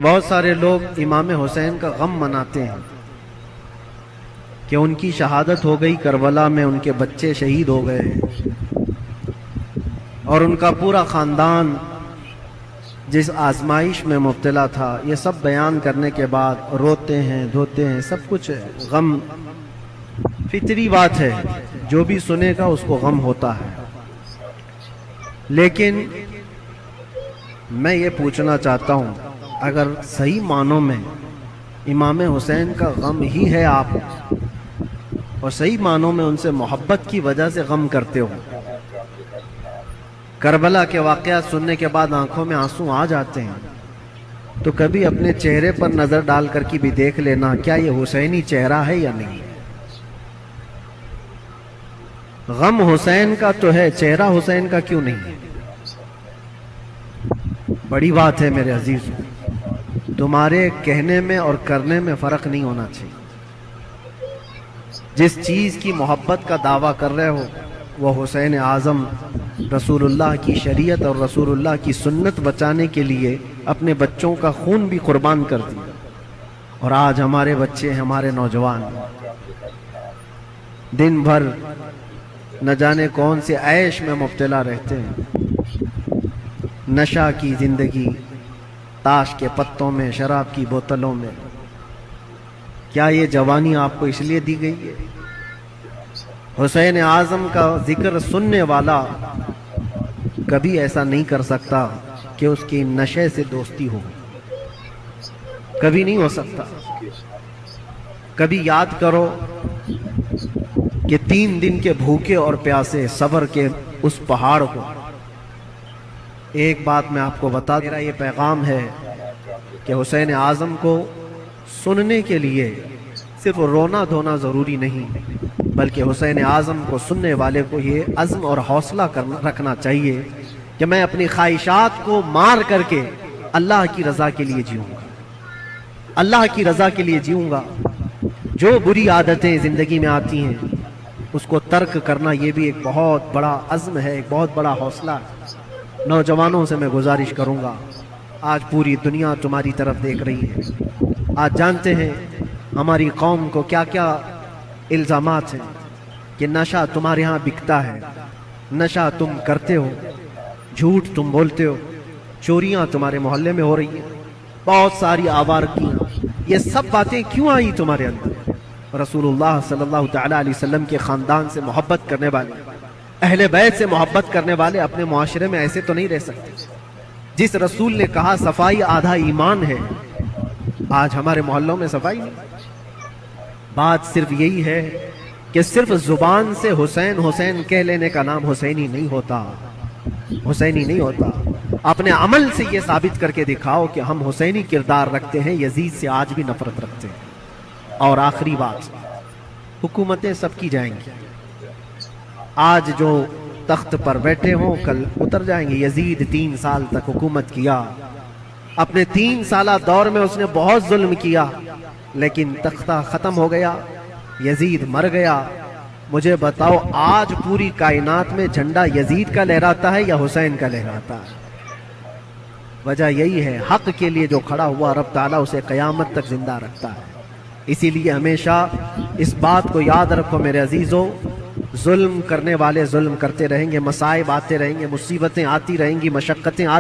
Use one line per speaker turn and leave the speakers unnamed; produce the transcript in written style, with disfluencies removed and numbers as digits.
بہت سارے لوگ امام حسین کا غم مناتے ہیں کہ ان کی شہادت ہو گئی کربلا میں، ان کے بچے شہید ہو گئے اور ان کا پورا خاندان جس آزمائش میں مبتلا تھا، یہ سب بیان کرنے کے بعد روتے ہیں، دھوتے ہیں، سب کچھ غم فطری بات ہے، جو بھی سنے گا اس کو غم ہوتا ہے۔ لیکن میں یہ پوچھنا چاہتا ہوں، اگر صحیح معنوں میں امام حسین کا غم ہی ہے آپ، اور صحیح معنوں میں ان سے محبت کی وجہ سے غم کرتے ہو، کربلا کے واقعات سننے کے بعد آنکھوں میں آنسو آ جاتے ہیں، تو کبھی اپنے چہرے پر نظر ڈال کر کے بھی دیکھ لینا، کیا یہ حسینی چہرہ ہے یا نہیں؟ غم حسین کا تو ہے، چہرہ حسین کا کیوں نہیں ہے؟ بڑی بات ہے میرے عزیز، تمہارے کہنے میں اور کرنے میں فرق نہیں ہونا چاہیے۔ جس چیز کی محبت کا دعویٰ کر رہے ہو، وہ حسین اعظم رسول اللہ کی شریعت اور رسول اللہ کی سنت بچانے کے لیے اپنے بچوں کا خون بھی قربان کر دیا، اور آج ہمارے بچے، ہمارے نوجوان دن بھر نہ جانے کون سے عیش میں مبتلا رہتے ہیں، نشہ کی زندگی، تاش کے پتوں میں، شراب کی بوتلوں میں۔ کیا یہ جوانی آپ کو اس لیے دی گئی ہے؟ حسین اعظم کا ذکر سننے والا کبھی ایسا نہیں کر سکتا کہ اس کی نشے سے دوستی ہو، کبھی نہیں ہو سکتا۔ کبھی یاد کرو کہ 3 دن کے بھوکے اور پیاسے صبر کے اس پہاڑ کو، ایک بات میں آپ کو بتا دوں، میرا یہ پیغام ہے کہ حسین اعظم کو سننے کے لیے صرف رونا دھونا ضروری نہیں، بلکہ حسین اعظم کو سننے والے کو یہ عزم اور حوصلہ رکھنا چاہیے کہ میں اپنی خواہشات کو مار کر کے اللہ کی رضا کے لیے جیوں گا، اللہ کی رضا کے لیے جیوں گا۔ جو بری عادتیں زندگی میں آتی ہیں اس کو ترک کرنا، یہ بھی ایک بہت بڑا عزم ہے، ایک بہت بڑا حوصلہ ہے۔ نوجوانوں سے میں گزارش کروں گا، آج پوری دنیا تمہاری طرف دیکھ رہی ہے، آج جانتے ہیں ہماری قوم کو کیا کیا الزامات ہیں کہ نشہ تمہارے ہاں بکتا ہے، نشہ تم کرتے ہو، جھوٹ تم بولتے ہو، چوریاں تمہارے محلے میں ہو رہی ہیں، بہت ساری آوارگیاں۔ یہ سب باتیں کیوں آئی تمہارے اندر؟ رسول اللہ صلی اللہ تعالیٰ علیہ وسلم کے خاندان سے محبت کرنے والے، اہل بیت سے محبت کرنے والے اپنے معاشرے میں ایسے تو نہیں رہ سکتے۔ جس رسول نے کہا صفائی آدھا ایمان ہے، آج ہمارے محلوں میں صفائی نہیں۔ بات صرف یہی ہے کہ صرف زبان سے حسین حسین کہہ لینے کا نام حسینی نہیں ہوتا، حسینی نہیں ہوتا۔ اپنے عمل سے یہ ثابت کر کے دکھاؤ کہ ہم حسینی کردار رکھتے ہیں، یزید سے آج بھی نفرت رکھتے ہیں۔ اور آخری بات، حکومتیں سب کی جائیں گی، آج جو تخت پر بیٹھے ہوں کل اتر جائیں گے۔ یزید 3 سال تک حکومت کیا، اپنے 3 سالہ دور میں اس نے بہت ظلم کیا، لیکن تختہ ختم ہو گیا، یزید مر گیا۔ مجھے بتاؤ، آج پوری کائنات میں جھنڈا یزید کا لہراتا ہے یا حسین کا لہراتا ہے؟ وجہ یہی ہے، حق کے لیے جو کھڑا ہوا رب تعالیٰ اسے قیامت تک زندہ رکھتا ہے۔ اسی لیے ہمیشہ اس بات کو یاد رکھو میرے عزیزو، ظلم کرنے والے ظلم کرتے رہیں گے، مصائب آتے رہیں گے، مصیبتیں آتی رہیں گی، مشقتیں آتی